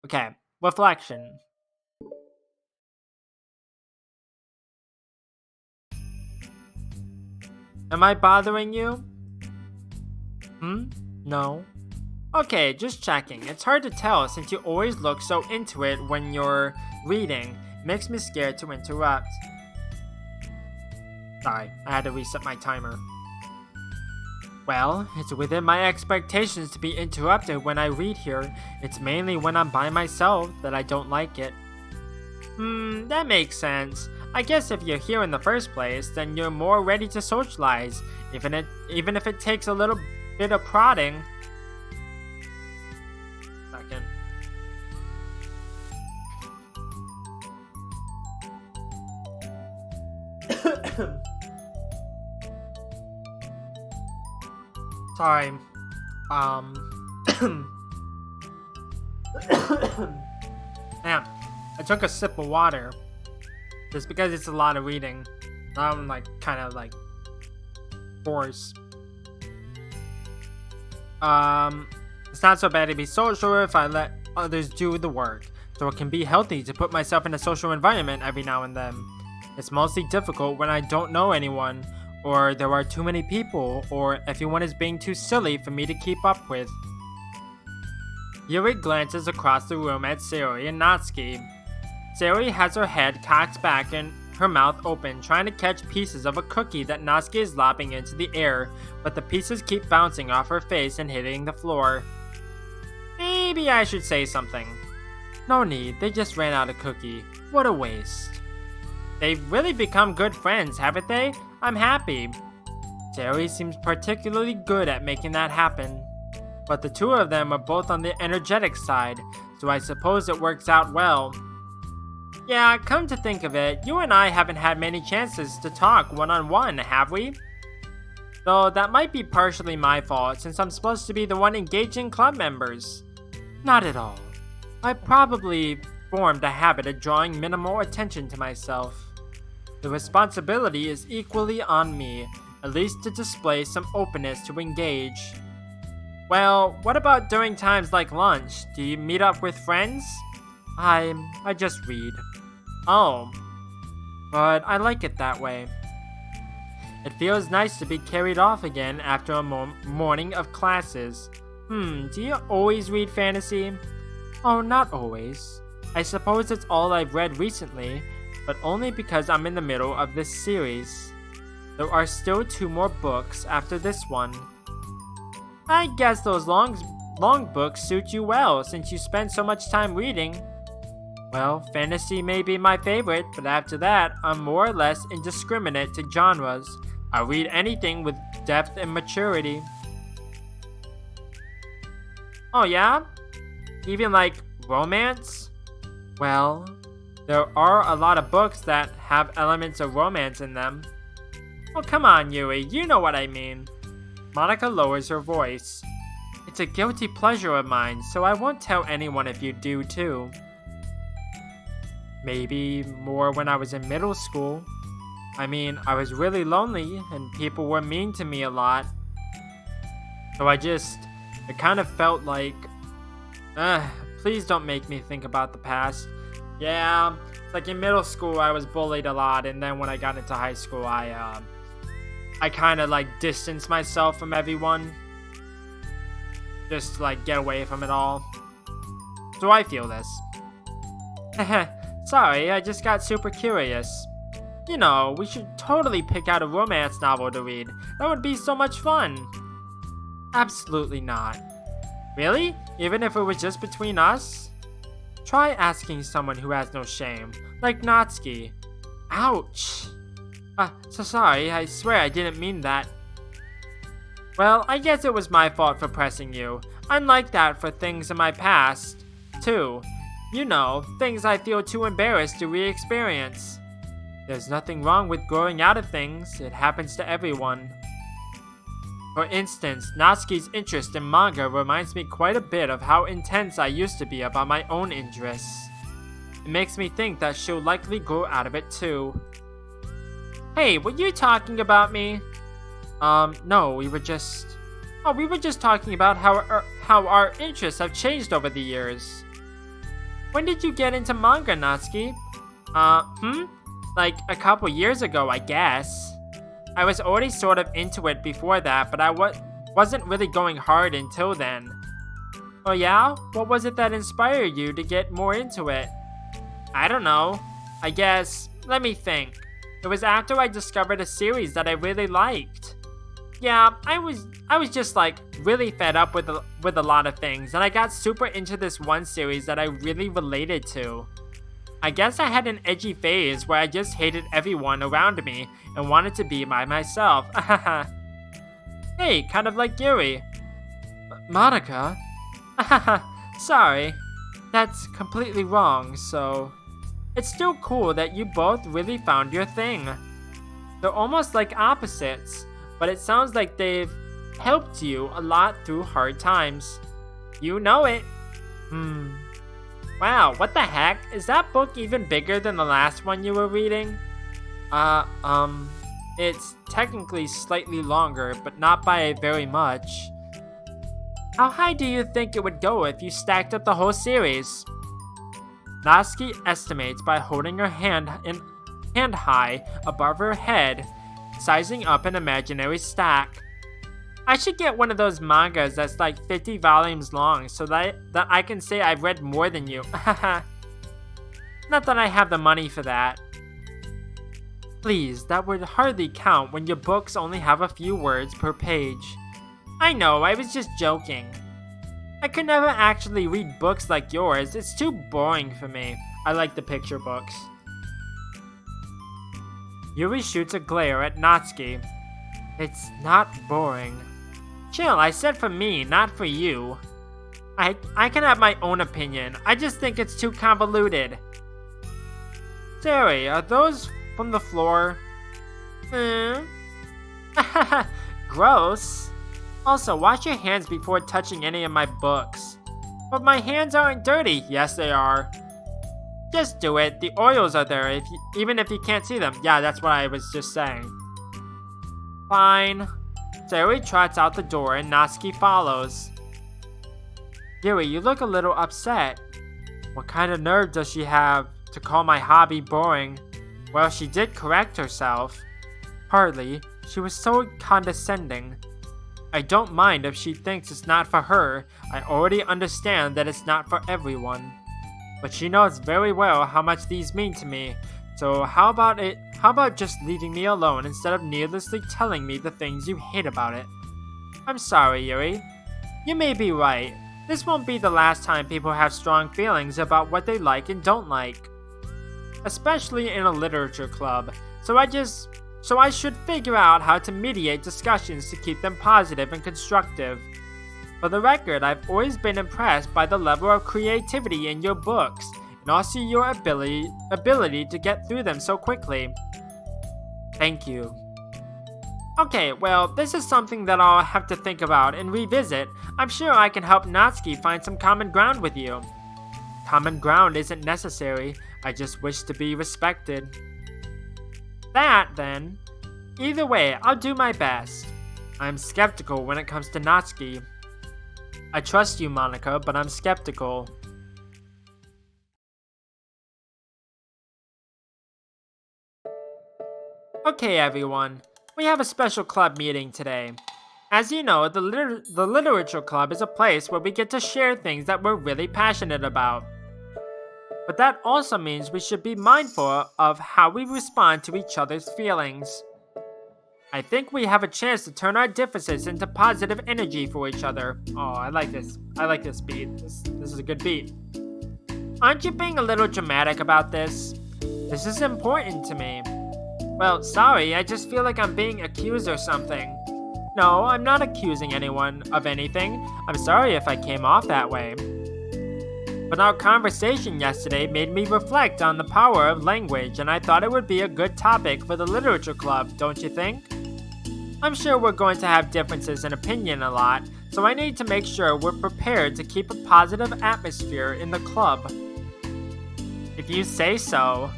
Okay, reflection. Am I bothering you? No. Okay, just checking. It's hard to tell since you always look so into it when you're reading. Makes me scared to interrupt. Sorry, I had to reset my timer. Well, it's within my expectations to be interrupted when I read here. It's mainly when I'm by myself that I don't like it. That makes sense. I guess if you're here in the first place, then you're more ready to socialize, even if it takes a little bit of prodding. Second. Sorry. Man, I took a sip of water. Just because it's a lot of reading. I'm kind of hoarse. It's not so bad to be social if I let others do the work. So it can be healthy to put myself in a social environment every now and then. It's mostly difficult when I don't know anyone, or there are too many people, or everyone is being too silly for me to keep up with. Yuri glances across the room at Sayori and Natsuki. Sayori has her head cocked back and her mouth open, trying to catch pieces of a cookie that Natsuki is lobbing into the air, but the pieces keep bouncing off her face and hitting the floor. Maybe I should say something. No need, they just ran out of cookie. What a waste. They've really become good friends, haven't they? I'm happy. Sayori seems particularly good at making that happen. But the two of them are both on the energetic side, so I suppose it works out well. Yeah, come to think of it, you and I haven't had many chances to talk one-on-one, have we? Though that might be partially my fault, since I'm supposed to be the one engaging club members. Not at all. I probably formed a habit of drawing minimal attention to myself. The responsibility is equally on me, at least to display some openness to engage. Well, what about during times like lunch? Do you meet up with friends? I just read. Oh, but I like it that way. It feels nice to be carried off again after a morning of classes. Do you always read fantasy? Oh, not always. I suppose it's all I've read recently, but only because I'm in the middle of this series. There are still 2 more books after this one. I guess those long books suit you well since you spend so much time reading. Well, fantasy may be my favorite, but after that, I'm more or less indiscriminate to genres. I read anything with depth and maturity. Oh yeah? Even romance? Well, there are a lot of books that have elements of romance in them. Oh come on, Yui, you know what I mean. Monica lowers her voice. It's a guilty pleasure of mine, so I won't tell anyone if you do too. Maybe more when I was in middle school. I mean, I was really lonely and people were mean to me a lot. So it kind of felt like, please don't make me think about the past. Yeah, in middle school I was bullied a lot, and then when I got into high school I kind of distanced myself from everyone. Just get away from it all. So I feel this. Sorry, I just got super curious. You know, we should totally pick out a romance novel to read. That would be so much fun. Absolutely not. Really? Even if it was just between us? Try asking someone who has no shame, like Natsuki. Ouch. So sorry, I swear I didn't mean that. Well, I guess it was my fault for pressing you. I'm like that for things in my past, too. You know, things I feel too embarrassed to re-experience. There's nothing wrong with growing out of things. It happens to everyone. For instance, Natsuki's interest in manga reminds me quite a bit of how intense I used to be about my own interests. It makes me think that she'll likely grow out of it too. Hey, were you talking about me? No, we were just talking about how our interests have changed over the years. When did you get into manga, Natsuki? Like a couple years ago, I guess. I was already sort of into it before that, but I wasn't really going hard until then. Oh yeah? What was it that inspired you to get more into it? I don't know. I guess, let me think. It was after I discovered a series that I really liked. Yeah, I was just like really fed up with a lot of things, and I got super into this one series that I really related to. I guess I had an edgy phase where I just hated everyone around me and wanted to be by myself. Hey, kind of like Yuri. Monica? Sorry. That's completely wrong, so... It's still cool that you both really found your thing. They're almost like opposites, but it sounds like they've helped you a lot through hard times. You know it. Wow, what the heck? Is that book even bigger than the last one you were reading? It's technically slightly longer, but not by very much. How high do you think it would go if you stacked up the whole series? Natsuki estimates by holding her hand high above her head, sizing up an imaginary stack. I should get one of those mangas that's like 50 volumes long so that I can say I've read more than you. Not that I have the money for that. Please, that would hardly count when your books only have a few words per page. I know, I was just joking. I could never actually read books like yours. It's too boring for me. I like the picture books. Yuri shoots a glare at Natsuki. It's not boring. Chill, I said for me, not for you. I can have my own opinion. I just think it's too convoluted. Terry, are those from the floor? Gross. Also, wash your hands before touching any of my books. But my hands aren't dirty. Yes, they are. Just do it. The oils are there, even if you can't see them. Yeah, that's what I was just saying. Fine. Sayori trots out the door and Natsuki follows. Yuri, you look a little upset. What kind of nerve does she have to call my hobby boring? Well, she did correct herself. Hardly. She was so condescending. I don't mind if she thinks it's not for her. I already understand that it's not for everyone. But she knows very well how much these mean to me. So how about just leaving me alone instead of needlessly telling me the things you hate about it? I'm sorry, Yuri. You may be right. This won't be the last time people have strong feelings about what they like and don't like. Especially in a literature club. So I should figure out how to mediate discussions to keep them positive and constructive. For the record, I've always been impressed by the level of creativity in your books, and also your ability to get through them so quickly. Thank you. Okay, well, this is something that I'll have to think about and revisit. I'm sure I can help Natsuki find some common ground with you. Common ground isn't necessary, I just wish to be respected. That, then. Either way, I'll do my best. I'm skeptical when it comes to Natsuki. I trust you, Monica, but I'm skeptical. Okay, everyone. We have a special club meeting today. As you know, the Literature Club is a place where we get to share things that we're really passionate about. But that also means we should be mindful of how we respond to each other's feelings. I think we have a chance to turn our differences into positive energy for each other. Oh, I like this. I like this beat. This is a good beat. Aren't you being a little dramatic about this? This is important to me. Well, sorry, I just feel like I'm being accused or something. No, I'm not accusing anyone of anything. I'm sorry if I came off that way. But our conversation yesterday made me reflect on the power of language, and I thought it would be a good topic for the Literature Club, don't you think? I'm sure we're going to have differences in opinion a lot, so I need to make sure we're prepared to keep a positive atmosphere in the club. If you say so.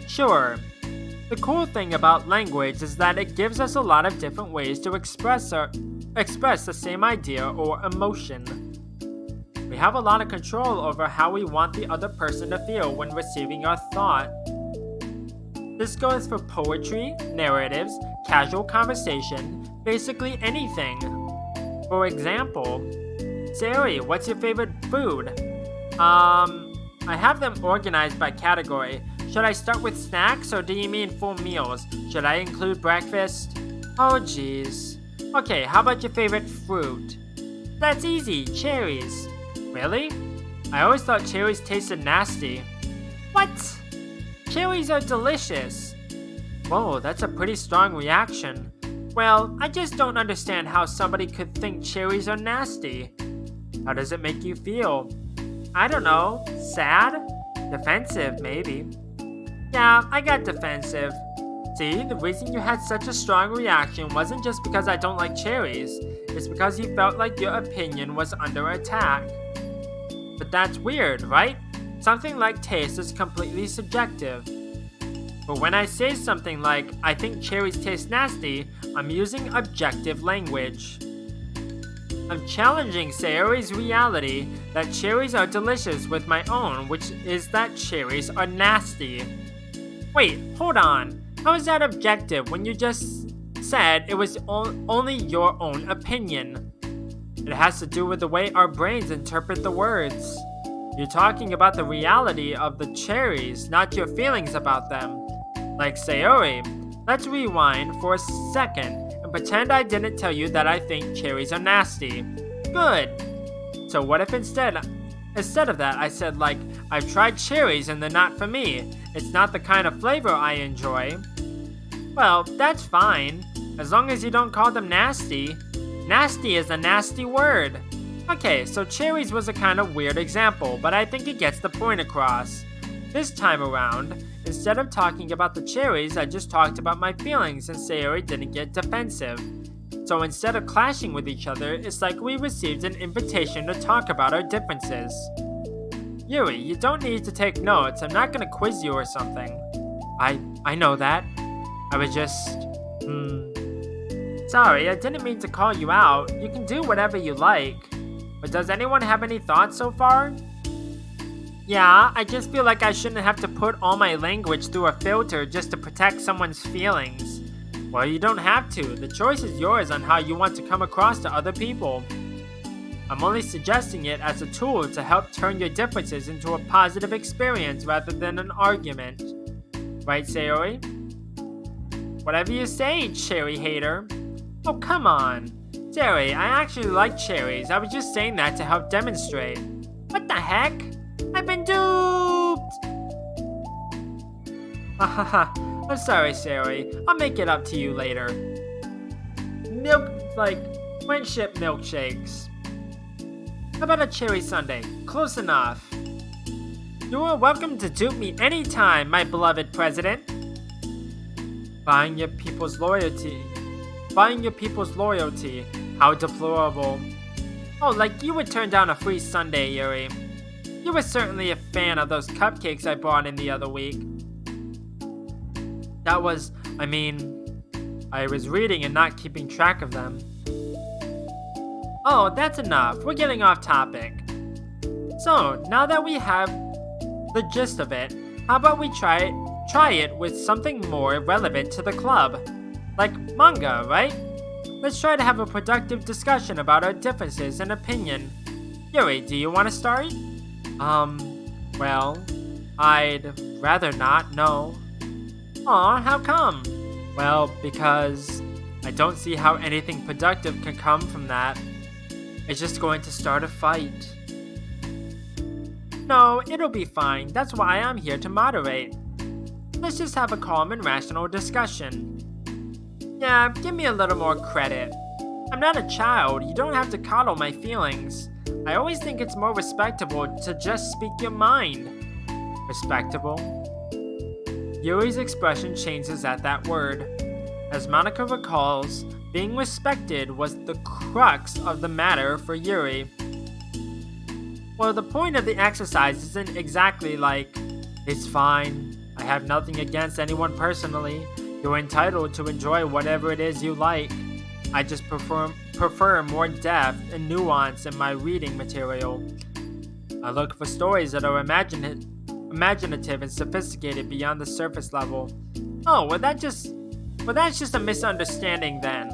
Sure. The cool thing about language is that it gives us a lot of different ways to express the same idea or emotion. We have a lot of control over how we want the other person to feel when receiving our thought. This goes for poetry, narratives, casual conversation, basically anything. For example, Sayori, what's your favorite food? I have them organized by category. Should I start with snacks or do you mean full meals? Should I include breakfast? Oh geez. Okay, how about your favorite fruit? That's easy, cherries. Really? I always thought cherries tasted nasty. What? Cherries are delicious. Whoa, that's a pretty strong reaction. Well, I just don't understand how somebody could think cherries are nasty. How does it make you feel? I don't know. Sad? Defensive, maybe. Yeah, I got defensive. See, the reason you had such a strong reaction wasn't just because I don't like cherries. It's because you felt like your opinion was under attack. But that's weird, right? Something like taste is completely subjective. But when I say something like, I think cherries taste nasty, I'm using objective language. I'm challenging Sayori's reality that cherries are delicious with my own, which is that cherries are nasty. Wait, hold on. How is that objective when you just said it was only your own opinion? It has to do with the way our brains interpret the words. You're talking about the reality of the cherries, not your feelings about them. Like Sayori, let's rewind for a second and pretend I didn't tell you that I think cherries are nasty. Good. So what if instead of that I said like, I've tried cherries and they're not for me. It's not the kind of flavor I enjoy. Well, that's fine. As long as you don't call them nasty. Nasty is a nasty word. Okay, so cherries was a kind of weird example, but I think it gets the point across. This time around, instead of talking about the cherries, I just talked about my feelings and Sayori didn't get defensive. So instead of clashing with each other, it's like we received an invitation to talk about our differences. Yuri, you don't need to take notes. I'm not gonna quiz you or something. I know that. I was just... Sorry, I didn't mean to call you out. You can do whatever you like. But does anyone have any thoughts so far? Yeah, I just feel like I shouldn't have to put all my language through a filter just to protect someone's feelings. Well, you don't have to. The choice is yours on how you want to come across to other people. I'm only suggesting it as a tool to help turn your differences into a positive experience rather than an argument. Right, Sayori? Whatever you say, cherry hater. Oh, come on. Sayori, I actually like cherries. I was just saying that to help demonstrate. What the heck? I've been duped! I'm sorry, Sayori. I'll make it up to you later. Friendship milkshakes. How about a cherry sundae? Close enough. You are welcome to dupe me anytime, my beloved president. Buying your people's loyalty. How deplorable. Oh, like you would turn down a free sundae, Yuri. You were certainly a fan of those cupcakes I brought in the other week. I was reading and not keeping track of them. Oh, that's enough. We're getting off topic. So, now that we have the gist of it, how about we try it with something more relevant to the club? Like manga, right? Let's try to have a productive discussion about our differences in opinion. Yuri, do you want to start? Well, I'd rather not, no. Aw, how come? Well, because I don't see how anything productive can come from that. It's just going to start a fight. No, it'll be fine. That's why I'm here to moderate. Let's just have a calm and rational discussion. Yeah, give me a little more credit. I'm not a child. You don't have to coddle my feelings. I always think it's more respectable to just speak your mind. Respectable? Yuri's expression changes at that word. As Monica recalls, being respected was the crux of the matter for Yuri. Well, the point of the exercise isn't exactly like, it's fine, I have nothing against anyone personally, you're entitled to enjoy whatever it is you like. I just prefer more depth and nuance in my reading material. I look for stories that are imaginative and sophisticated beyond the surface level. Oh, that's just a misunderstanding then.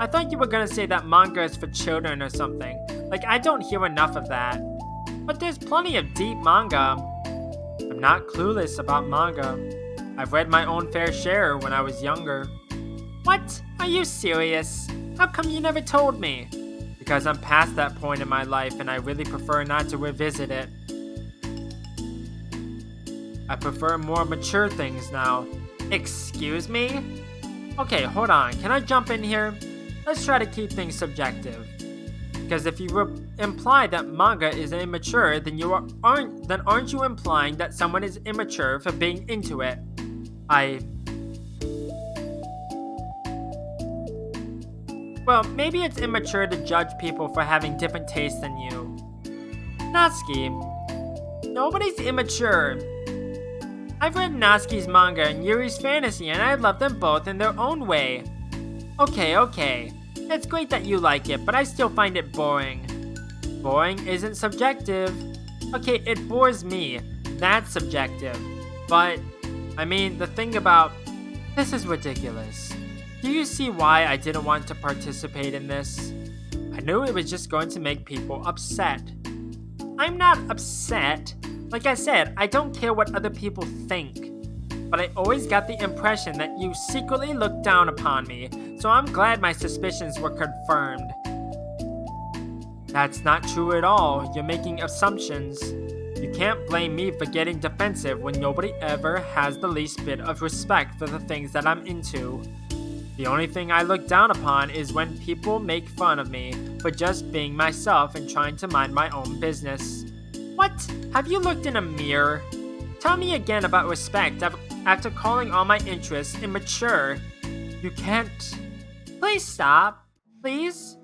I thought you were gonna say that manga is for children or something. Like, I don't hear enough of that. But there's plenty of deep manga. I'm not clueless about manga. I've read my own fair share when I was younger. What? Are you serious? How come you never told me? Because I'm past that point in my life and I really prefer not to revisit it. I prefer more mature things now. Excuse me? Okay, hold on. Can I jump in here? Let's try to keep things subjective. Because if you imply that manga is immature, then aren't you implying that someone is immature for being into it? Well, maybe it's immature to judge people for having different tastes than you. Natsuki, nobody's immature. I've read Natsuki's manga and Yuri's fantasy, and I love them both in their own way. Okay. It's great that you like it, but I still find it boring. Boring isn't subjective. Okay, it bores me. That's subjective. But, the thing about... This is ridiculous. Do you see why I didn't want to participate in this? I knew it was just going to make people upset. I'm not upset. Like I said, I don't care what other people think. But I always got the impression that you secretly looked down upon me, so I'm glad my suspicions were confirmed. That's not true at all. You're making assumptions. You can't blame me for getting defensive when nobody ever has the least bit of respect for the things that I'm into. The only thing I look down upon is when people make fun of me for just being myself and trying to mind my own business. What? Have you looked in a mirror? Tell me again about respect after calling all my interests immature. You can't... Please stop. Please?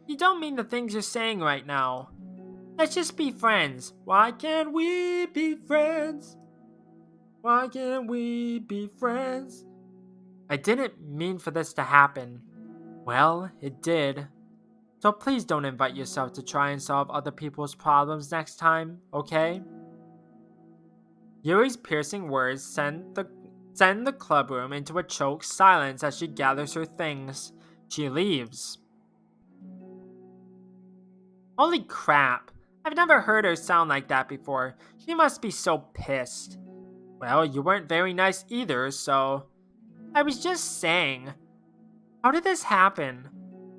You don't mean the things you're saying right now. Let's just be friends. Why can't we be friends? Why can't we be friends? I didn't mean for this to happen. Well, it did. So please don't invite yourself to try and solve other people's problems next time, okay? Yuri's piercing words send the clubroom into a choked silence as she gathers her things. She leaves. Holy crap! I've never heard her sound like that before. She must be so pissed. Well, you weren't very nice either, so... I was just saying. How did this happen?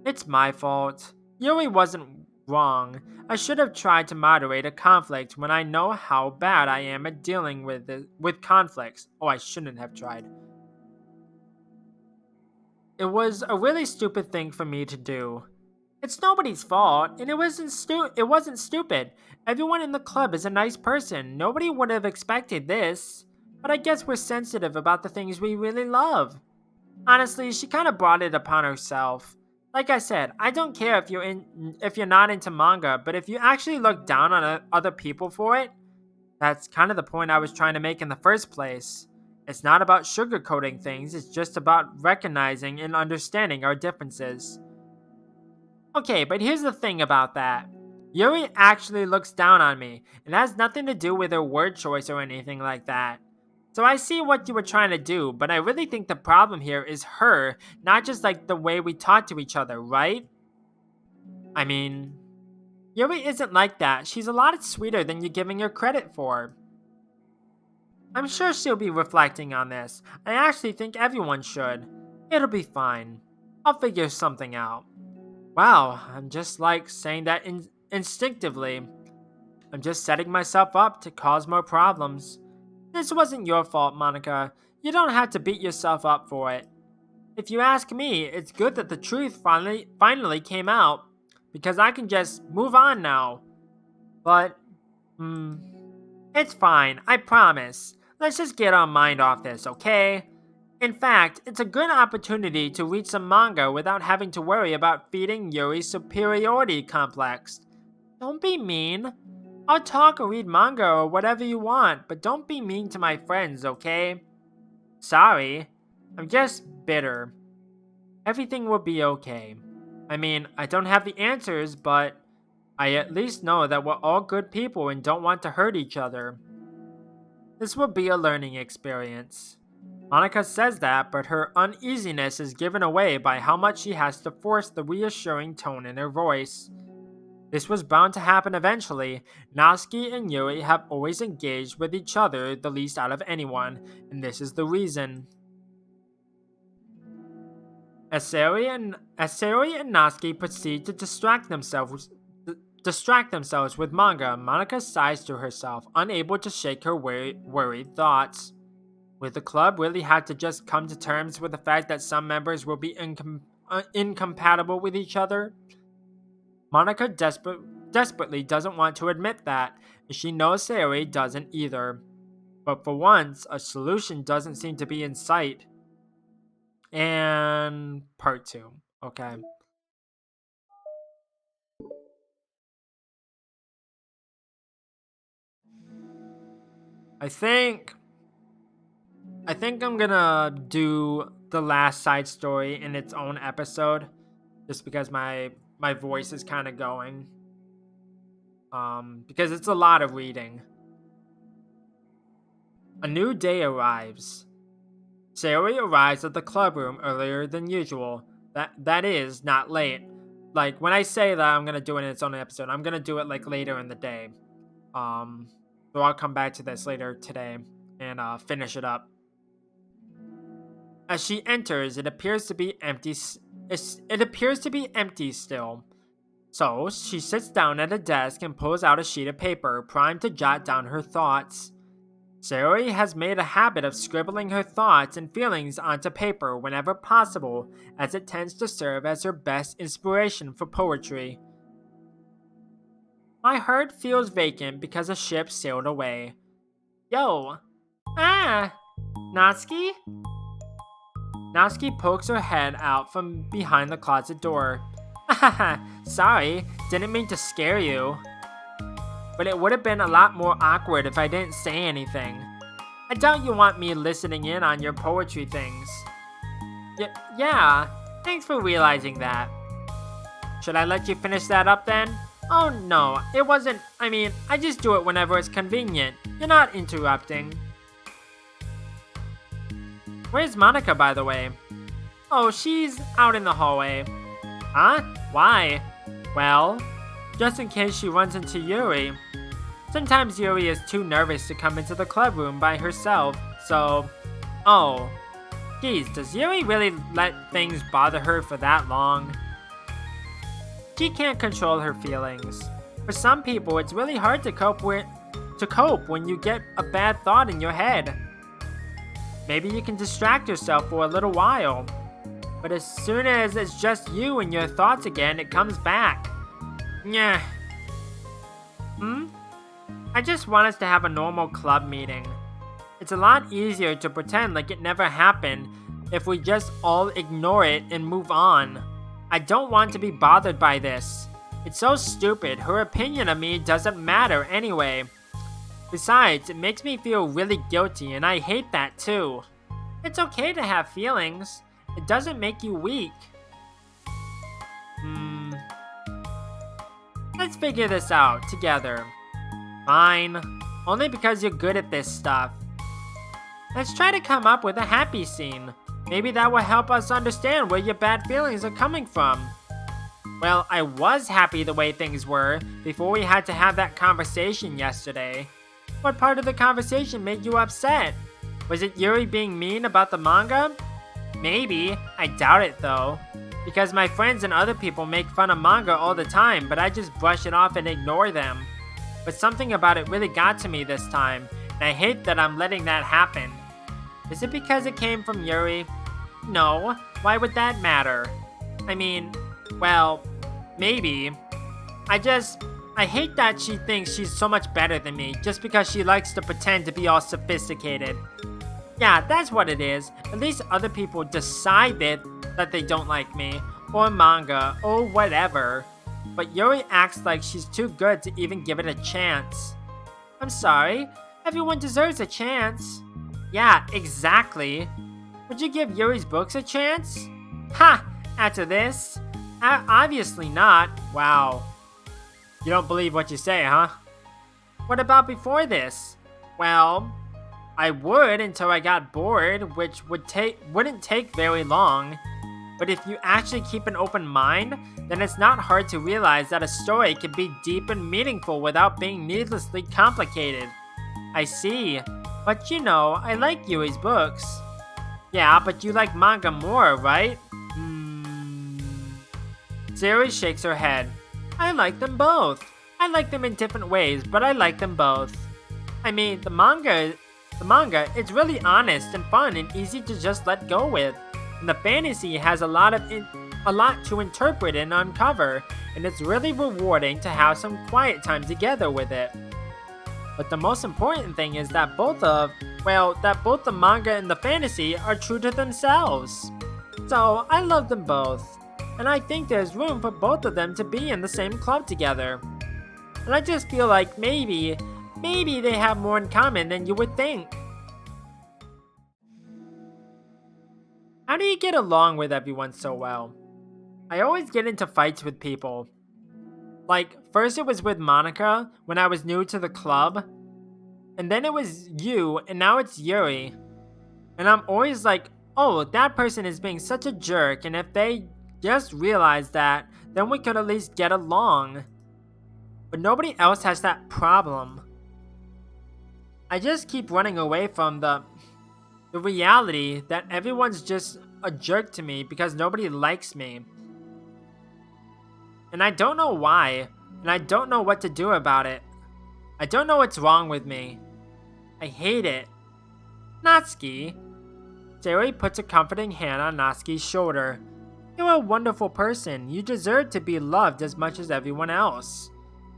It's my fault. Yuri wasn't wrong. I should have tried to moderate a conflict when I know how bad I am at dealing with conflicts. Oh, I shouldn't have tried. It was a really stupid thing for me to do. It's nobody's fault, and it wasn't stupid. Everyone in the club is a nice person. Nobody would have expected this. But I guess we're sensitive about the things we really love. Honestly, she kind of brought it upon herself. Like I said, I don't care if you're not into manga, but if you actually look down on other people for it, that's kind of the point I was trying to make in the first place. It's not about sugarcoating things, it's just about recognizing and understanding our differences. Okay, but here's the thing about that. Yuri actually looks down on me, and that has nothing to do with her word choice or anything like that. So I see what you were trying to do, but I really think the problem here is her, not just like the way we talk to each other, right? Yuri isn't like that. She's a lot sweeter than you're giving her credit for. I'm sure she'll be reflecting on this. I actually think everyone should. It'll be fine. I'll figure something out. Wow, I'm just like saying that instinctively. I'm just setting myself up to cause more problems. This wasn't your fault, Monica. You don't have to beat yourself up for it. If you ask me, it's good that the truth finally came out, because I can just move on now. But, it's fine, I promise. Let's just get our mind off this, okay? In fact, it's a good opportunity to read some manga without having to worry about feeding Yuri's superiority complex. Don't be mean. I'll talk or read manga or whatever you want, but don't be mean to my friends, okay? Sorry. I'm just bitter. Everything will be okay. I don't have the answers, but I at least know that we're all good people and don't want to hurt each other. This will be a learning experience. Monica says that, but her uneasiness is given away by how much she has to force the reassuring tone in her voice. This was bound to happen eventually. Natsuki and Yuri have always engaged with each other the least out of anyone, and this is the reason. As Sayori and Natsuki proceed to distract themselves with manga, Monica sighs to herself, unable to shake her worried thoughts. Will the club really have to just come to terms with the fact that some members will be incompatible with each other? Monica desperately doesn't want to admit that, and she knows Sayori doesn't either. But for once, a solution doesn't seem to be in sight. And part 2. Okay. I think I'm gonna do the last side story in its own episode, just because my voice is kind of going. Because it's a lot of reading. A new day arrives. Sayori arrives at the clubroom earlier than usual. That is, not late. Like, when I say that I'm gonna do it in its own episode, I'm gonna do it like later in the day. So I'll come back to this later today and finish it up. As she enters, it appears to be empty. It appears to be empty still. So she sits down at a desk and pulls out a sheet of paper, primed to jot down her thoughts. Sayori has made a habit of scribbling her thoughts and feelings onto paper whenever possible, as it tends to serve as her best inspiration for poetry. My heart feels vacant because a ship sailed away. Yo! Ah! Natsuki? Natsuki pokes her head out from behind the closet door. Haha, sorry, didn't mean to scare you. But it would have been a lot more awkward if I didn't say anything. I doubt you want me listening in on your poetry things. Yeah, thanks for realizing that. Should I let you finish that up then? Oh no, it wasn't. I just do it whenever it's convenient. You're not interrupting. Where's Monica, by the way? Oh, she's out in the hallway. Huh? Why? Well, just in case she runs into Yuri. Sometimes Yuri is too nervous to come into the clubroom by herself, so... Oh. Geez, does Yuri really let things bother her for that long? She can't control her feelings. For some people, it's really hard to cope when you get a bad thought in your head. Maybe you can distract yourself for a little while. But as soon as it's just you and your thoughts again, it comes back. Yeah. I just want us to have a normal club meeting. It's a lot easier to pretend like it never happened if we just all ignore it and move on. I don't want to be bothered by this. It's so stupid. Her opinion of me doesn't matter anyway. Besides, it makes me feel really guilty, and I hate that too. It's okay to have feelings. It doesn't make you weak. Let's figure this out together. Fine. Only because you're good at this stuff. Let's try to come up with a happy scene. Maybe that will help us understand where your bad feelings are coming from. Well, I was happy the way things were before we had to have that conversation yesterday. What part of the conversation made you upset? Was it Yuri being mean about the manga? Maybe. I doubt it though. Because my friends and other people make fun of manga all the time, but I just brush it off and ignore them. But something about it really got to me this time, and I hate that I'm letting that happen. Is it because it came from Yuri? No. Why would that matter? Well, maybe. I hate that she thinks she's so much better than me just because she likes to pretend to be all sophisticated. Yeah, that's what it is. At least other people decided that they don't like me, or manga, or whatever. But Yuri acts like she's too good to even give it a chance. I'm sorry, everyone deserves a chance. Yeah, exactly. Would you give Yuri's books a chance? Ha! After this? Obviously not. Wow. You don't believe what you say, huh? What about before this? Well, I would until I got bored, which wouldn't take very long. But if you actually keep an open mind, then it's not hard to realize that a story can be deep and meaningful without being needlessly complicated. I see. But you know, I like Yui's books. Yeah, but you like manga more, right? Sayori shakes her head. I like them both. I like them in different ways, but I like them both. I mean, the manga, it's really honest and fun and easy to just let go with. And the fantasy has a lot to interpret and uncover, and it's really rewarding to have some quiet time together with it. But the most important thing is that both the manga and the fantasy are true to themselves. So, I love them both. And I think there's room for both of them to be in the same club together. And I just feel like maybe they have more in common than you would think. How do you get along with everyone so well? I always get into fights with people. Like, first it was with Monica when I was new to the club, and then it was you, and now it's Yuri. And I'm always like, oh, that person is being such a jerk, and if they just realized that, then we could at least get along. But nobody else has that problem. I just keep running away from the reality that everyone's just a jerk to me because nobody likes me. And I don't know why, and I don't know what to do about it. I don't know what's wrong with me. I hate it. Natsuki. Sayori puts a comforting hand on Natsuki's shoulder. You're a wonderful person. You deserve to be loved as much as everyone else.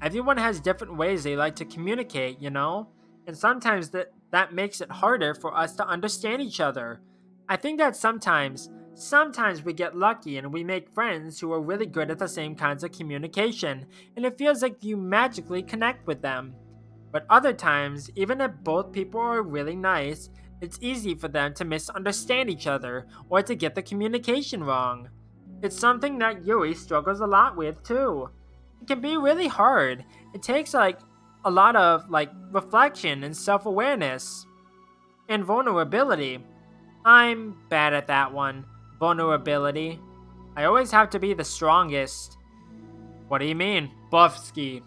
Everyone has different ways they like to communicate, you know? And sometimes that makes it harder for us to understand each other. I think that sometimes we get lucky and we make friends who are really good at the same kinds of communication, and it feels like you magically connect with them. But other times, even if both people are really nice, it's easy for them to misunderstand each other or to get the communication wrong. It's something that Yui struggles a lot with too. It can be really hard. It takes a lot of reflection and self-awareness and vulnerability. I'm bad at that one. Vulnerability. I always have to be the strongest. What do you mean, Buffski?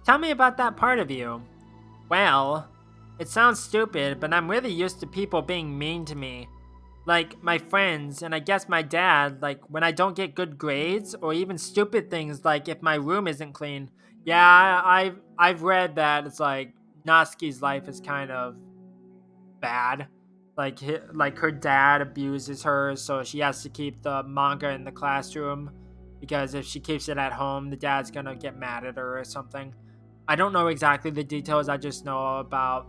Tell me about that part of you. Well, it sounds stupid, but I'm really used to people being mean to me. Like my friends, and I guess my dad, when I don't get good grades, or even stupid things like if my room isn't clean. Yeah, I've read that it's like Natsuki's life is kind of bad. Like her dad abuses her, so she has to keep the manga in the classroom because if she keeps it at home, the dad's gonna get mad at her or something. I don't know exactly the details. I just know about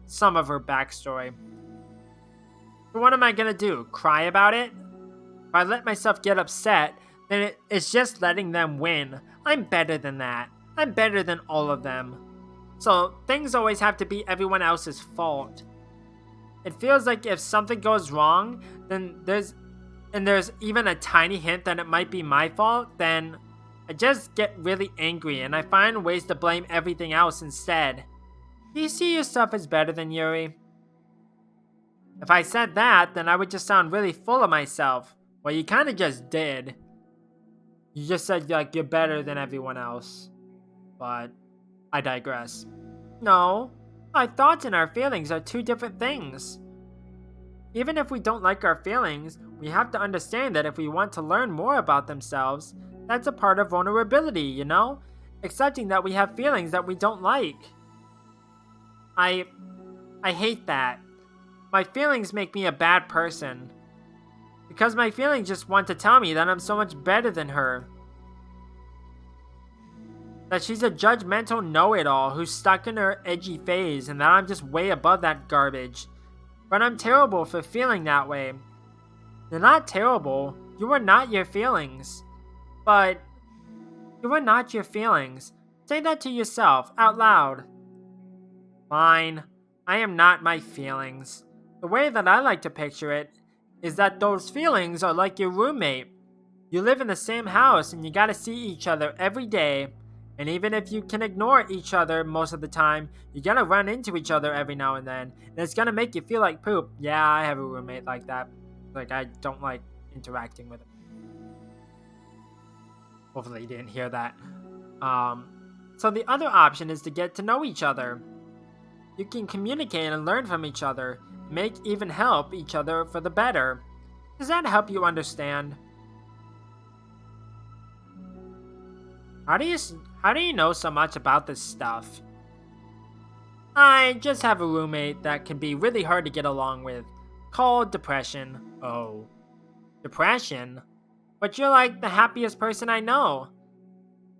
some of her backstory. But what am I gonna do? Cry about it? If I let myself get upset, then it's just letting them win. I'm better than that. I'm better than all of them. So things always have to be everyone else's fault. It feels like if something goes wrong, then there's even a tiny hint that it might be my fault, then I just get really angry and I find ways to blame everything else instead. Do you see yourself as better than Yuri? If I said that, then I would just sound really full of myself. Well, you kind of just did. You just said you're better than everyone else. But I digress. No, our thoughts and our feelings are two different things. Even if we don't like our feelings, we have to understand that if we want to learn more about themselves, that's a part of vulnerability, you know? Accepting that we have feelings that we don't like. I hate that. My feelings make me a bad person. Because my feelings just want to tell me that I'm so much better than her. That she's a judgmental know-it-all who's stuck in her edgy phase and that I'm just way above that garbage. But I'm terrible for feeling that way. You're not terrible. You are not your feelings. But you are not your feelings. Say that to yourself, out loud. Fine. I am not my feelings. The way that I like to picture it is that those feelings are like your roommate. You live in the same house and you gotta see each other every day. And even if you can ignore each other most of the time, you're gonna run into each other every now and then. And it's gonna make you feel like poop. Yeah, I have a roommate like that. Like, I don't like interacting with him. Hopefully you didn't hear that. So the other option is to get to know each other. You can communicate and learn from each other. Even help each other for the better. Does that help you understand? How do you know so much about this stuff? I just have a roommate that can be really hard to get along with, called depression. Oh. Depression? But you're like the happiest person I know.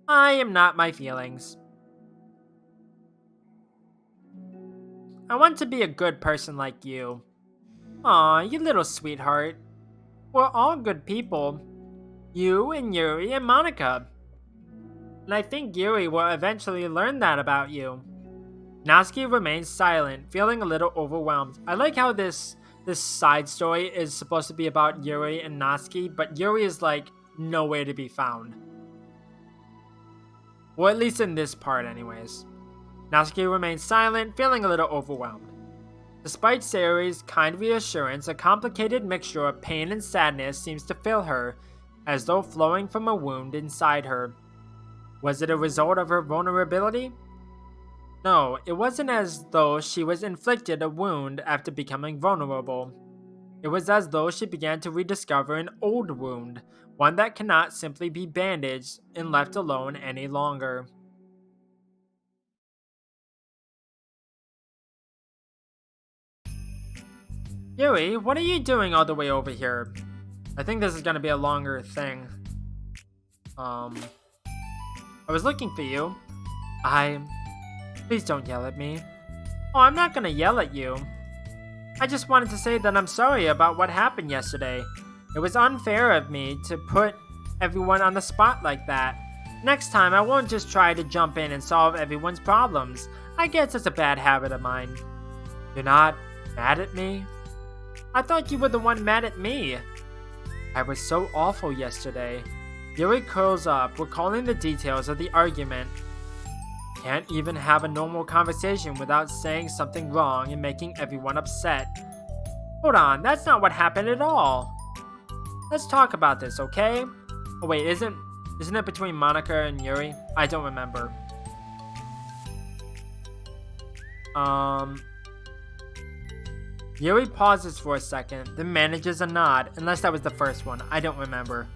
I am not my feelings. I want to be a good person like you. Aw, you little sweetheart. We're all good people. You and Yuri and Monica. And I think Yuri will eventually learn that about you. Natsuki remains silent, feeling a little overwhelmed. I like how this side story is supposed to be about Yuri and Natsuki, but Yuri is like nowhere to be found. Or at least in this part anyways. Natsuki remains silent, feeling a little overwhelmed. Despite Sayori's kind reassurance, a complicated mixture of pain and sadness seems to fill her, as though flowing from a wound inside her. Was it a result of her vulnerability? No, it wasn't as though she was inflicted a wound after becoming vulnerable. It was as though she began to rediscover an old wound, one that cannot simply be bandaged and left alone any longer. Yuri, what are you doing all the way over here? I think this is gonna be a longer thing. I was looking for you. Please don't yell at me. Oh, I'm not gonna yell at you. I just wanted to say that I'm sorry about what happened yesterday. It was unfair of me to put everyone on the spot like that. Next time, I won't just try to jump in and solve everyone's problems. I guess it's a bad habit of mine. You're not mad at me? I thought you were the one mad at me. I was so awful yesterday. Yuri curls up, recalling the details of the argument. Can't even have a normal conversation without saying something wrong and making everyone upset. Hold on, that's not what happened at all. Let's talk about this, okay? Oh wait, isn't it between Monica and Yuri? I don't remember. Yuri pauses for a second, then manages a nod, unless that was the first one. I don't remember.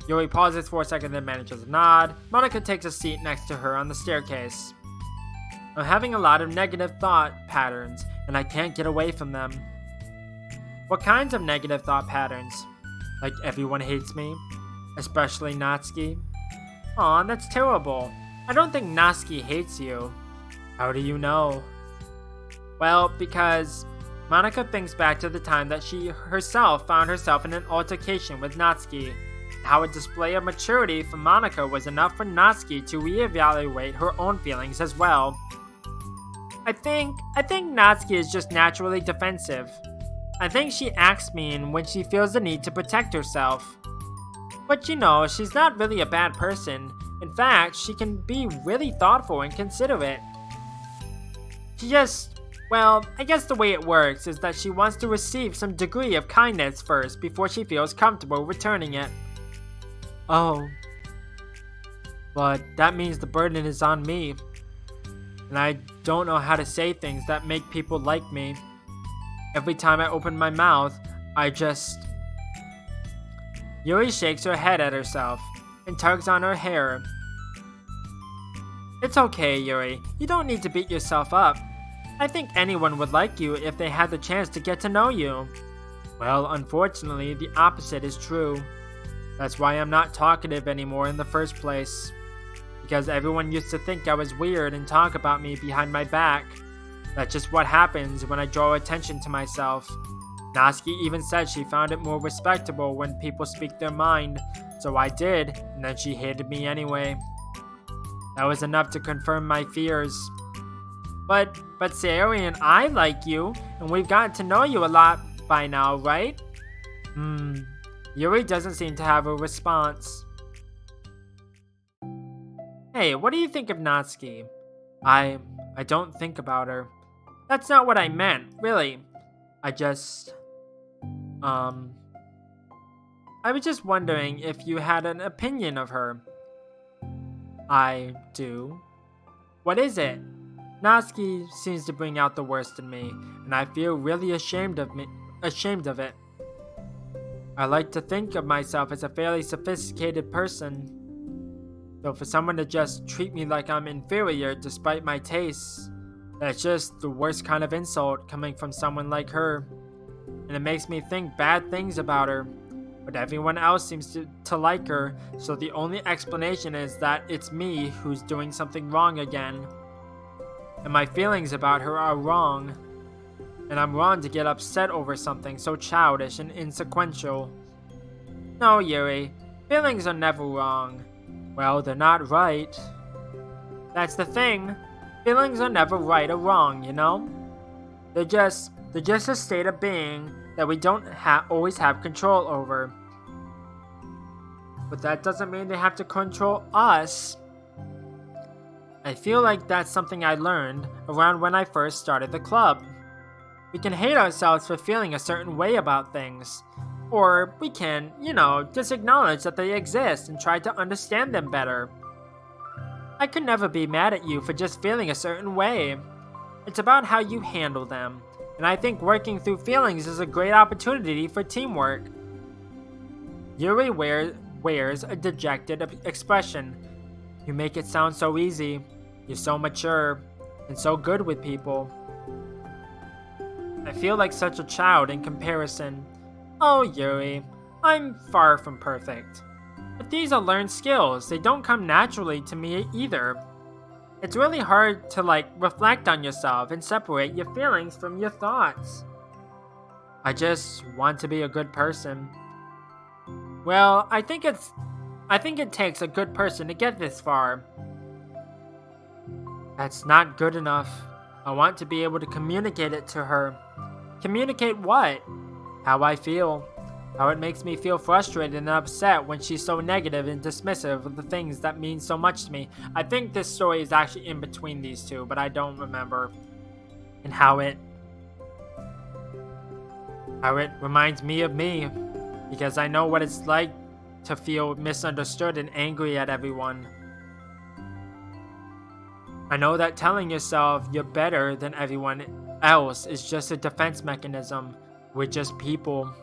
Yuri pauses for a second, then manages a nod. Monica takes a seat next to her on the staircase. I'm having a lot of negative thought patterns, and I can't get away from them. What kinds of negative thought patterns? Like everyone hates me? Especially Natsuki? Aw, that's terrible. I don't think Natsuki hates you. How do you know? Well, because Monica thinks back to the time that she herself found herself in an altercation with Natsuki. How a display of maturity from Monica was enough for Natsuki to reevaluate her own feelings as well. I think Natsuki is just naturally defensive. I think she acts mean when she feels the need to protect herself. But you know, she's not really a bad person. In fact, she can be really thoughtful and considerate. I guess the way it works is that she wants to receive some degree of kindness first before she feels comfortable returning it. Oh. But that means the burden is on me. And I don't know how to say things that make people like me. Every time I open my mouth, Yuri shakes her head at herself and tugs on her hair. It's okay, Yuri. You don't need to beat yourself up. I think anyone would like you if they had the chance to get to know you. Well, unfortunately, the opposite is true. That's why I'm not talkative anymore in the first place. Because everyone used to think I was weird and talk about me behind my back. That's just what happens when I draw attention to myself. Natsuki even said she found it more respectable when people speak their mind, so I did, and then she hated me anyway. That was enough to confirm my fears. But Sayori and I like you, and we've gotten to know you a lot by now, right? Hmm. Yuri doesn't seem to have a response. Hey, what do you think of Natsuki? I don't think about her. That's not what I meant, really. I just um I was just wondering if you had an opinion of her. I do. What is it? Natsuki seems to bring out the worst in me, and I feel really ashamed of it. I like to think of myself as a fairly sophisticated person. So for someone to just treat me like I'm inferior despite my tastes, that's just the worst kind of insult coming from someone like her. And it makes me think bad things about her. But everyone else seems to like her, so the only explanation is that it's me who's doing something wrong again. And my feelings about her are wrong. And I'm wrong to get upset over something so childish and insequential. No, Yuri, feelings are never wrong. Well, they're not right. That's the thing. Feelings are never right or wrong, you know? They're just a state of being that we don't always have control over. But that doesn't mean they have to control us. I feel like that's something I learned around when I first started the club. We can hate ourselves for feeling a certain way about things. Or we can, just acknowledge that they exist and try to understand them better. I could never be mad at you for just feeling a certain way. It's about how you handle them, and I think working through feelings is a great opportunity for teamwork. Yuri wears a dejected expression. You make it sound so easy. You're so mature, and so good with people. I feel like such a child in comparison. Oh, Yuri, I'm far from perfect. But these are learned skills. They don't come naturally to me either. It's really hard to reflect on yourself and separate your feelings from your thoughts. I just want to be a good person. Well, I think it takes a good person to get this far. That's not good enough. I want to be able to communicate it to her. Communicate what? How I feel. How it makes me feel frustrated and upset when she's so negative and dismissive of the things that mean so much to me. I think this story is actually in between these two, but I don't remember. And how it reminds me of me. Because I know what it's like to feel misunderstood and angry at everyone. I know that telling yourself you're better than everyone else is just a defense mechanism. We're just people.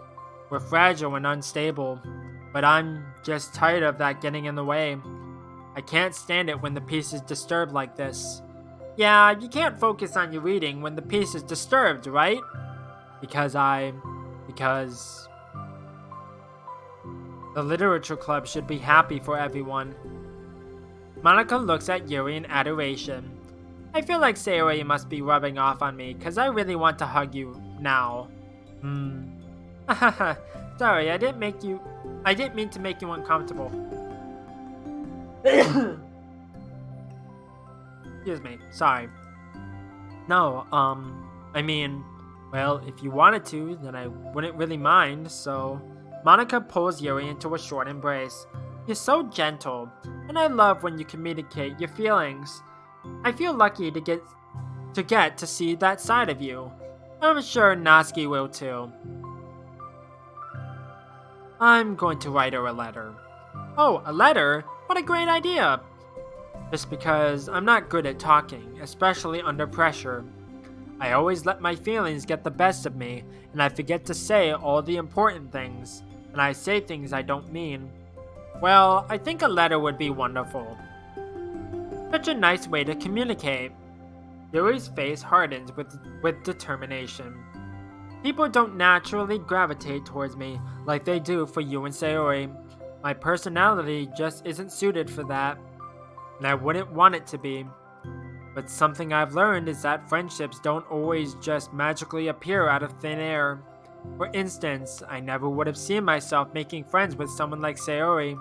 We're fragile and unstable. But I'm just tired of that getting in the way. I can't stand it when the peace is disturbed like this. Yeah, you can't focus on your reading when the peace is disturbed, right? Because the literature club should be happy for everyone. Monica looks at Yuri in adoration. I feel like Sayori must be rubbing off on me, cause I really want to hug you now. Sorry, I didn't mean to make you uncomfortable. Excuse me, sorry. No, well, if you wanted to, then I wouldn't really mind, so... Monica pulls Yuri into a short embrace. You're so gentle, and I love when you communicate your feelings. I feel lucky to get to see that side of you. I'm sure Natsuki will too. I'm going to write her a letter. Oh, a letter? What a great idea! Just because I'm not good at talking, especially under pressure. I always let my feelings get the best of me, and I forget to say all the important things, and I say things I don't mean. Well, I think a letter would be wonderful. Such a nice way to communicate. Yuri's face hardens with determination. People don't naturally gravitate towards me like they do for you and Sayori. My personality just isn't suited for that, and I wouldn't want it to be. But something I've learned is that friendships don't always just magically appear out of thin air. For instance, I never would have seen myself making friends with someone like Sayori.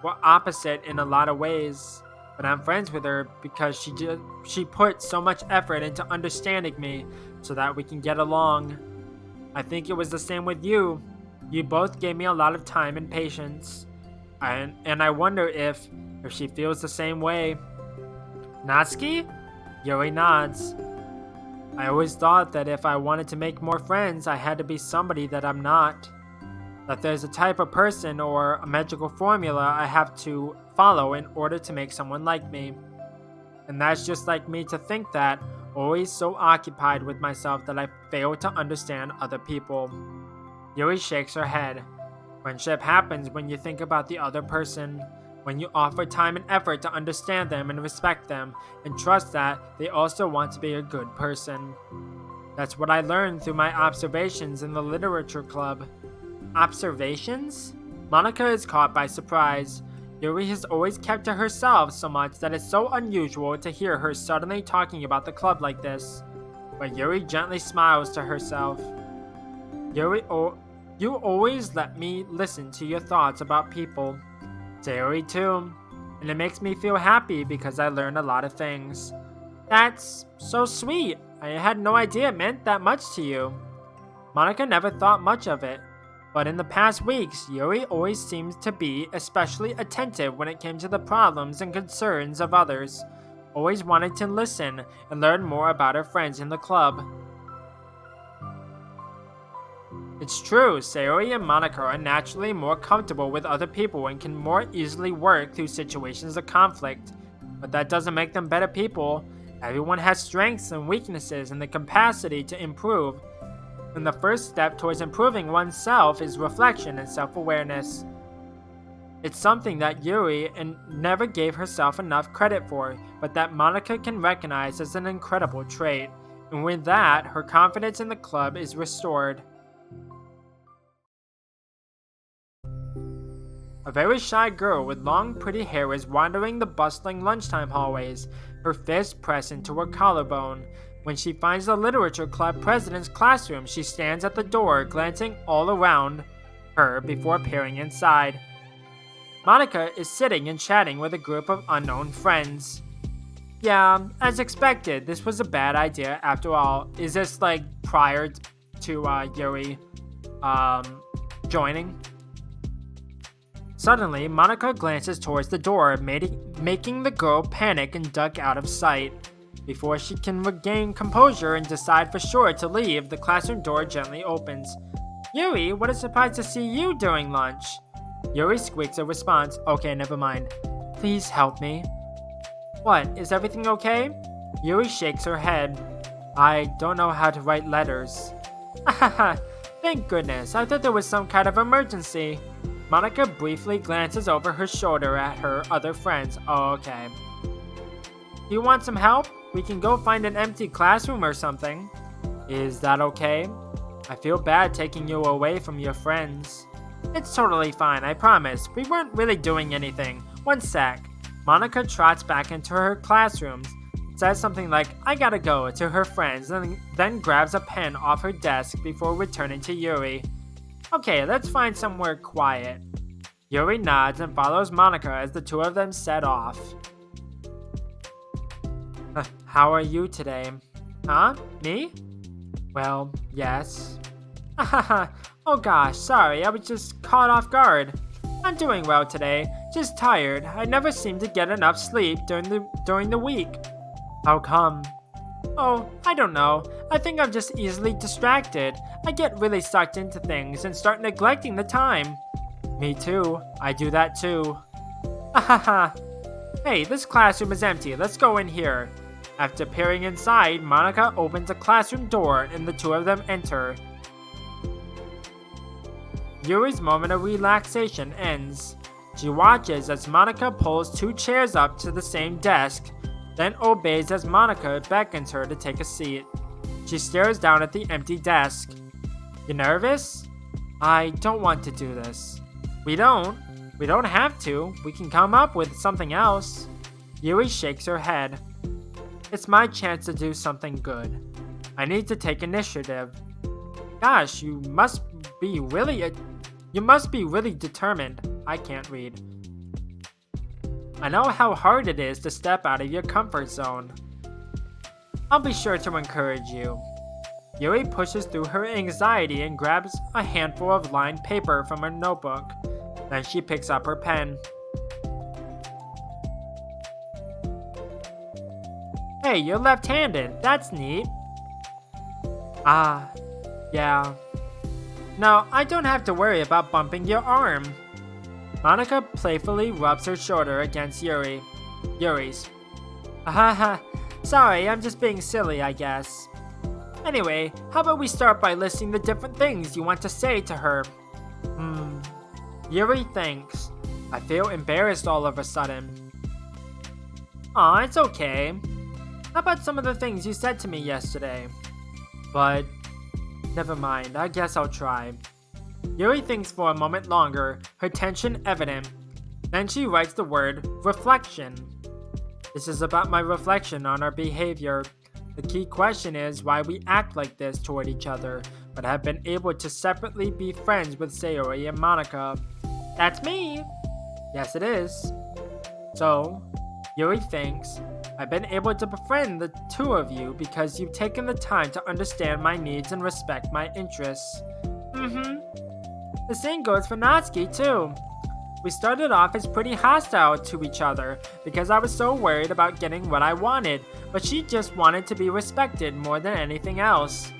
We're opposite in a lot of ways, but I'm friends with her because she put so much effort into understanding me so that we can get along. I think it was the same with you. You both gave me a lot of time and patience. And I wonder if she feels the same way. Natsuki? Yuri nods. I always thought that if I wanted to make more friends, I had to be somebody that I'm not. That there's a type of person or a magical formula I have to follow in order to make someone like me. And that's just like me to think that, always so occupied with myself that I fail to understand other people. Yuri shakes her head. Friendship happens when you think about the other person, when you offer time and effort to understand them and respect them, and trust that they also want to be a good person. That's what I learned through my observations in the literature club. Observations? Monica is caught by surprise. Yuri has always kept to herself so much that it's so unusual to hear her suddenly talking about the club like this. But Yuri gently smiles to herself. Yuri, you always let me listen to your thoughts about people. Yuri too. And it makes me feel happy because I learned a lot of things. That's so sweet. I had no idea it meant that much to you. Monica never thought much of it. But in the past weeks, Yuri always seems to be especially attentive when it came to the problems and concerns of others. Always wanted to listen and learn more about her friends in the club. It's true, Sayori and Monica are naturally more comfortable with other people and can more easily work through situations of conflict. But that doesn't make them better people. Everyone has strengths and weaknesses and the capacity to improve. And the first step towards improving oneself is reflection and self-awareness. It's something that Yuri never gave herself enough credit for, but that Monica can recognize as an incredible trait. And with that, her confidence in the club is restored. A very shy girl with long, pretty hair is wandering the bustling lunchtime hallways, her fist pressed into her collarbone. When she finds the literature club president's classroom, she stands at the door, glancing all around her before peering inside. Monica is sitting and chatting with a group of unknown friends. Yeah, as expected, this was a bad idea after all. Is this like prior to Yuri joining? Suddenly, Monica glances towards the door, making the girl panic and duck out of sight. Before she can regain composure and decide for sure to leave, the classroom door gently opens. Yuri, what a surprise to see you during lunch. Yuri squeaks a response. Okay, never mind. Please help me. What, is everything okay? Yuri shakes her head. I don't know how to write letters. Haha, thank goodness. I thought there was some kind of emergency. Monica briefly glances over her shoulder at her other friends. Oh, okay. Do you want some help? We can go find an empty classroom or something. Is that okay? I feel bad taking you away from your friends. It's totally fine, I promise. We weren't really doing anything. One sec. Monica trots back into her classroom, says something like, I gotta go, to her friends, and then grabs a pen off her desk before returning to Yuri. Okay, let's find somewhere quiet. Yuri nods and follows Monica as the two of them set off. How are you today? Huh? Me? Well, yes. Oh gosh, sorry, I was just caught off guard. I'm doing well today, just tired. I never seem to get enough sleep during the week. How come? Oh, I don't know. I think I'm just easily distracted. I get really sucked into things and start neglecting the time. Me too. I do that too. Hey, this classroom is empty. Let's go in here. After peering inside, Monica opens a classroom door and the two of them enter. Yuri's moment of relaxation ends. She watches as Monica pulls two chairs up to the same desk, then obeys as Monica beckons her to take a seat. She stares down at the empty desk. You nervous? I don't want to do this. We don't have to. We can come up with something else. Yuri shakes her head. It's my chance to do something good. I need to take initiative. Gosh, you must be really determined. I can't read. I know how hard it is to step out of your comfort zone. I'll be sure to encourage you. Yuri pushes through her anxiety and grabs a handful of lined paper from her notebook. Then she picks up her pen. Hey, you're left-handed. That's neat. Ah, yeah. No, I don't have to worry about bumping your arm. Monica playfully rubs her shoulder against Yuri's. Haha, sorry, I'm just being silly, I guess. Anyway, how about we start by listing the different things you want to say to her? Yuri thinks. I feel embarrassed all of a sudden. Aw, it's okay. How about some of the things you said to me yesterday? But, never mind, I guess I'll try. Yuri thinks for a moment longer, her tension evident. Then she writes the word reflection. This is about my reflection on our behavior. The key question is why we act like this toward each other, but have been able to separately be friends with Sayori and Monica. That's me! Yes, it is. So, Yuri thinks, I've been able to befriend the two of you because you've taken the time to understand my needs and respect my interests. The same goes for Natsuki too. We started off as pretty hostile to each other because I was so worried about getting what I wanted, but she just wanted to be respected more than anything else.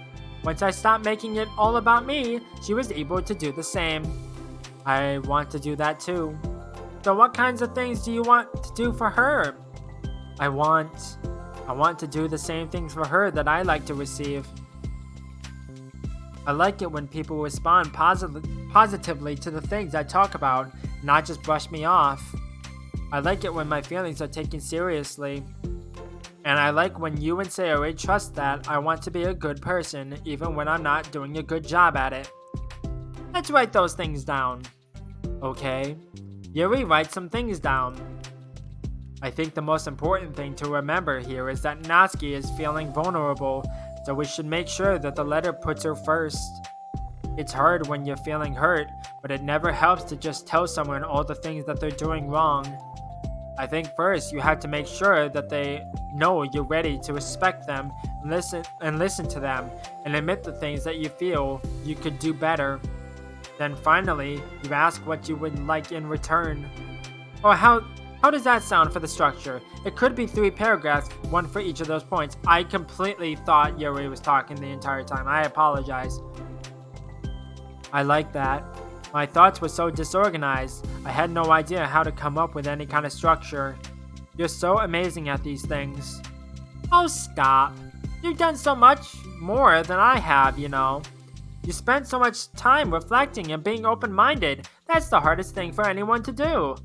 Once I stopped making it all about me, she was able to do the same. I want to do that too. So what kinds of things do you want to do for her? I want to do the same things for her that I like to receive. I like it when people respond positively to the things I talk about, not just brush me off. I like it when my feelings are taken seriously. And I like when you and Sayori trust that I want to be a good person even when I'm not doing a good job at it. Let's write those things down. Okay. Yuri writes some things down. I think the most important thing to remember here is that Natsuki is feeling vulnerable, so we should make sure that the letter puts her first. It's hard when you're feeling hurt, but it never helps to just tell someone all the things that they're doing wrong. I think first you have to make sure that they know you're ready to respect them and listen to them and admit the things that you feel you could do better. Then finally, you ask what you would like in return. Or how does that sound for the structure? It could be 3 paragraphs, one for each of those points. I completely thought Yuri was talking the entire time. I apologize. I like that. My thoughts were so disorganized. I had no idea how to come up with any kind of structure. You're so amazing at these things. Oh, stop. You've done so much more than I have, you know. You spent so much time reflecting and being open-minded. That's the hardest thing for anyone to do.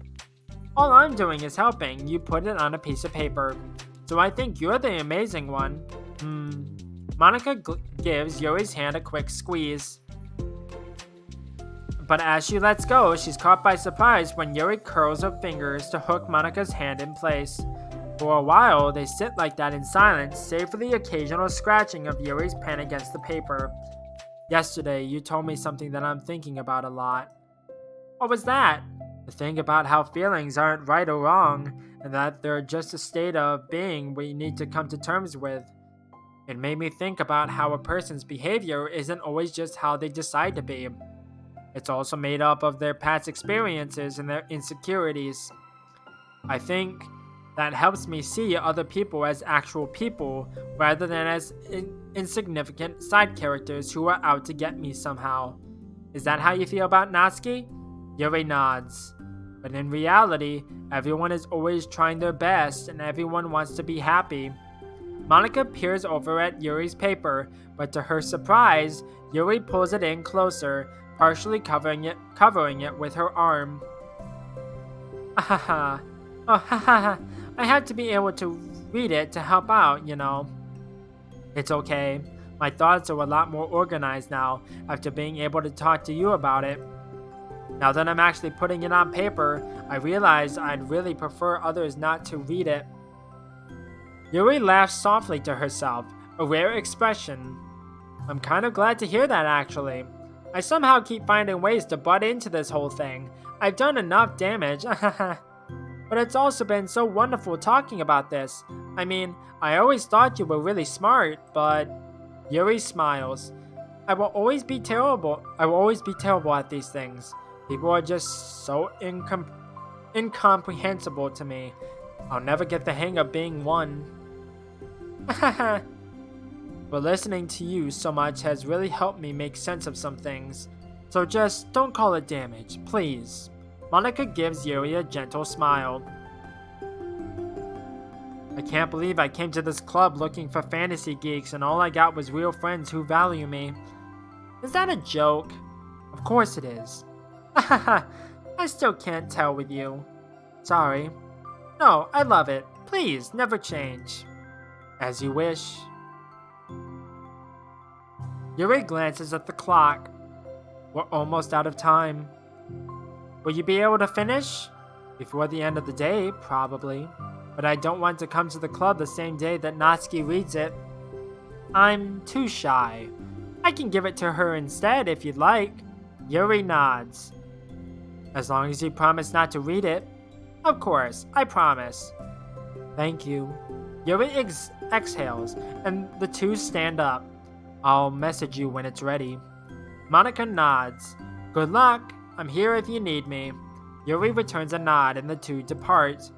All I'm doing is helping you put it on a piece of paper. So I think you're the amazing one. Monica gives Yuri's hand a quick squeeze. But as she lets go, she's caught by surprise when Yuri curls her fingers to hook Monica's hand in place. For a while, they sit like that in silence, save for the occasional scratching of Yuri's pen against the paper. Yesterday, you told me something that I'm thinking about a lot. What was that? The thing about how feelings aren't right or wrong, and that they're just a state of being we need to come to terms with. It made me think about how a person's behavior isn't always just how they decide to be. It's also made up of their past experiences and their insecurities. I think that helps me see other people as actual people rather than as insignificant side characters who are out to get me somehow. Is that how you feel about Natsuki? Yuri nods. But in reality, everyone is always trying their best and everyone wants to be happy. Monica peers over at Yuri's paper, but to her surprise, Yuri pulls it in closer, partially covering it with her arm. Ahaha. Oh, haha. I had to be able to read it to help out, you know. It's okay. My thoughts are a lot more organized now after being able to talk to you about it. Now that I'm actually putting it on paper, I realize I'd really prefer others not to read it. Yuri laughs softly to herself, a rare expression. I'm kind of glad to hear that, actually. I somehow keep finding ways to butt into this whole thing. I've done enough damage. But it's also been so wonderful talking about this. I mean, I always thought you were really smart, but Yuri smiles. I will always be terrible at these things. People are just so incomprehensible to me. I'll never get the hang of being one. But listening to you so much has really helped me make sense of some things. So just don't call it damage, please. Monika gives Yuri a gentle smile. I can't believe I came to this club looking for fantasy geeks and all I got was real friends who value me. Is that a joke? Of course it is. I still can't tell with you. Sorry. No, I love it. Please, never change. As you wish. Yuri glances at the clock. We're almost out of time. Will you be able to finish? Before the end of the day, probably. But I don't want to come to the club the same day that Natsuki reads it. I'm too shy. I can give it to her instead if you'd like. Yuri nods. As long as you promise not to read it. Of course, I promise. Thank you. Yuri exhales, and the two stand up. I'll message you when it's ready. Monika nods. Good luck. I'm here if you need me. Yuri returns a nod and the two depart.